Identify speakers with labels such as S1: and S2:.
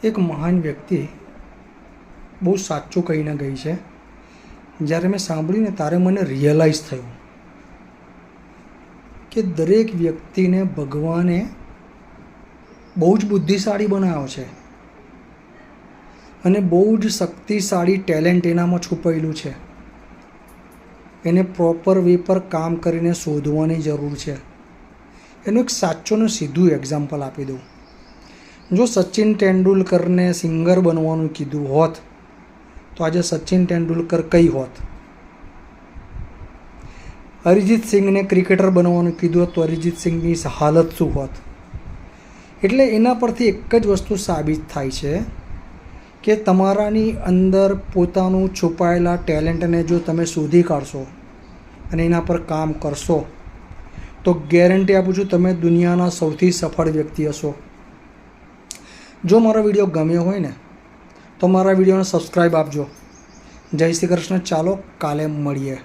S1: એક મહાન વ્યક્તિ બહુ સાચું કહીને ગઈ છે. જ્યારે મેં સાંભળ્યું ને ત્યારે મને રિયલાઇઝ થયું કે દરેક વ્યક્તિને ભગવાને બહુ જ બુદ્ધિશાળી બનાવ્યો છે અને બહુ જ શક્તિશાળી ટેલેન્ટ એનામાં છુપાયેલું છે. એને પ્રોપર વે પર કામ કરીને શોધવાની જરૂર છે. એનું એક સાચું ને સીધું એક્ઝામ્પલ આપી દઉં. જો સચિન તેંડુલકરને સિંગર બનવાનું કીધું હોત તો આજે સચિન તેંડુલકર કઈ હોત. અરિજીત સિંહને ક્રિકેટર બનવાનું કીધું હોત તો અરિજીત સિંહની હાલત શું હોત. એટલે એના પરથી એક જ વસ્તુ સાબિત થાય છે કે તમારાની અંદર પોતાનું છુપાયેલા ટેલેન્ટને જો તમે શોધી કાઢશો અને એના પર કામ કરશો તો ગેરંટી આપું છું તમે દુનિયાના સૌથી સફળ વ્યક્તિ હશો. જો મારો વિડીયો ગમ્યો હોય ને તો મારા વિડીયોને સબસ્ક્રાઈબ આપજો. જય શ્રી કૃષ્ણ. ચાલો કાલે મળીએ.